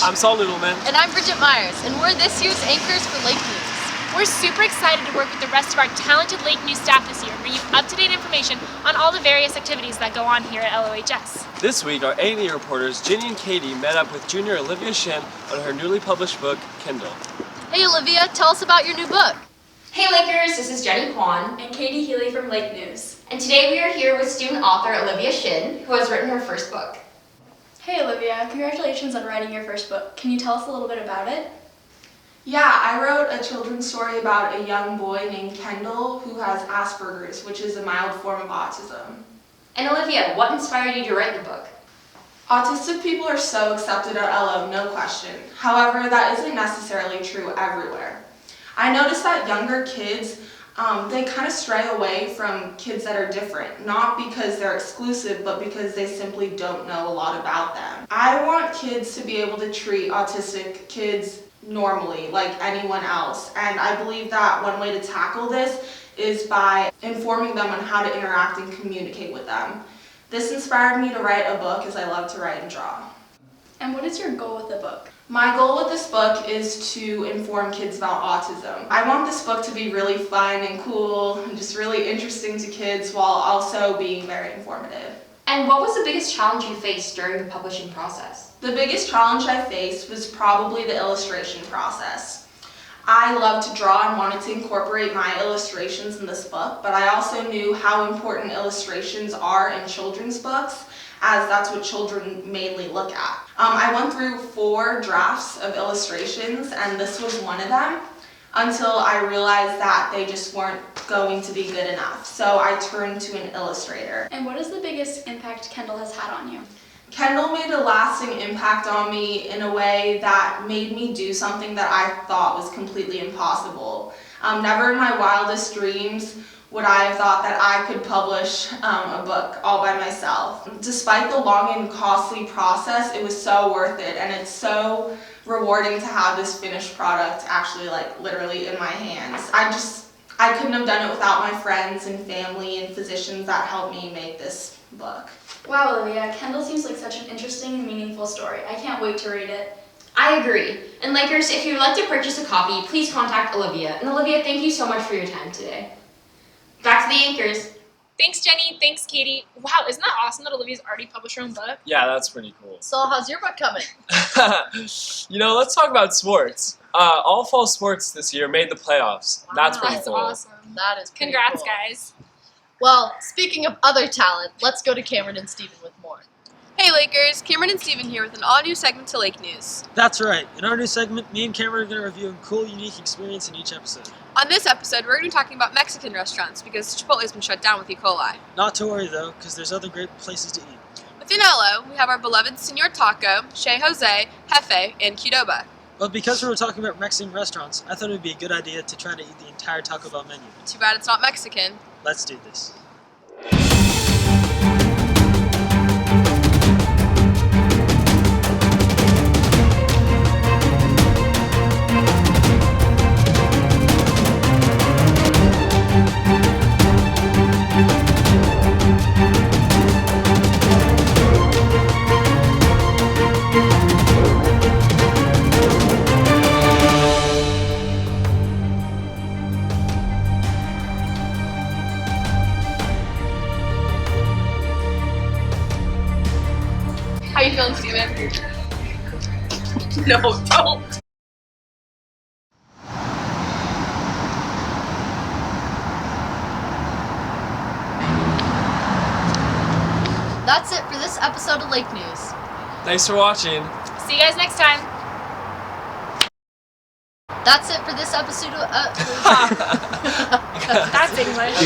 I'm Saul Noodleman. And I'm Bridget Myers, and we're this year's anchors for Lake News. We're super excited to work with the rest of our talented Lake News staff this year and bring you up-to-date information on all the various activities that go on here at LOHS. This week, our A&E reporters Ginny and Katie met up with junior Olivia Shin on her newly published book, Kindle. Hey Olivia, tell us about your new book. Hey Lakers, this is Jenny Kwan and Katie Healy from Lake News. And today we are here with student author Olivia Shin, who has written her first book. Hey Olivia, congratulations on writing your first book. Can you tell us a little bit about it? Yeah, I wrote a children's story about a young boy named Kendall who has Asperger's, which is a mild form of autism. And Olivia, what inspired you to write the book? Autistic people are so accepted at LO, no question. However, that isn't necessarily true everywhere. I noticed that younger kids, they kind of stray away from kids that are different, not because they're exclusive, but because they simply don't know a lot about them. I want kids to be able to treat autistic kids normally, like anyone else, and I believe that one way to tackle this is by informing them on how to interact and communicate with them. This inspired me to write a book as I love to write and draw. And what is your goal with the book? My goal with this book is to inform kids about autism. I want this book to be really fun and cool and just really interesting to kids while also being very informative. And what was the biggest challenge you faced during the publishing process? The biggest challenge I faced was probably the illustration process. I love to draw and wanted to incorporate my illustrations in this book, but I also knew how important illustrations are in children's books, as that's what children mainly look at. I went through 4 drafts of illustrations, and this was one of them, until I realized that they just weren't going to be good enough. So I turned to an illustrator. And what is the biggest impact Kendall has had on you? Kendall made a lasting impact on me in a way that made me do something that I thought was completely impossible. Never in my wildest dreams would I have thought that I could publish a book all by myself. Despite the long and costly process, it was so worth it, and it's so rewarding to have this finished product actually literally in my hands. I couldn't have done it without my friends and family and physicians that helped me make this book. Wow, Olivia, Kendall seems like such an interesting and meaningful story. I can't wait to read it. I agree. And Lakers, if you would like to purchase a copy, please contact Olivia. And Olivia, thank you so much for your time today. Back to the anchors. Thanks, Jenny. Thanks, Katie. Wow, isn't that awesome that Olivia's already published her own book? Yeah, that's pretty cool. So how's your book coming? Let's talk about sports. All fall sports this year made the playoffs. That's pretty That's cool. awesome. That is pretty Congrats, cool. guys. Well, speaking of other talent, let's go to Cameron and Steven with more. Hey Lakers, Cameron and Steven here with an all-new segment to Lake News. That's right. In our new segment, me and Cameron are going to review a cool, unique experience in each episode. On this episode, we're going to be talking about Mexican restaurants because Chipotle's been shut down with E. coli. Not to worry though, because there's other great places to eat. Within LO, we have our beloved Senor Taco, Chez Jose, Jefe, and Qdoba. But because we were talking about Mexican restaurants, I thought it would be a good idea to try to eat the entire Taco Bell menu. Too bad it's not Mexican. Let's do this. How you feeling, Steven? No, don't. That's it for this episode of Lake News. Thanks for watching. See you guys next time. That's it for this episode of... That's English.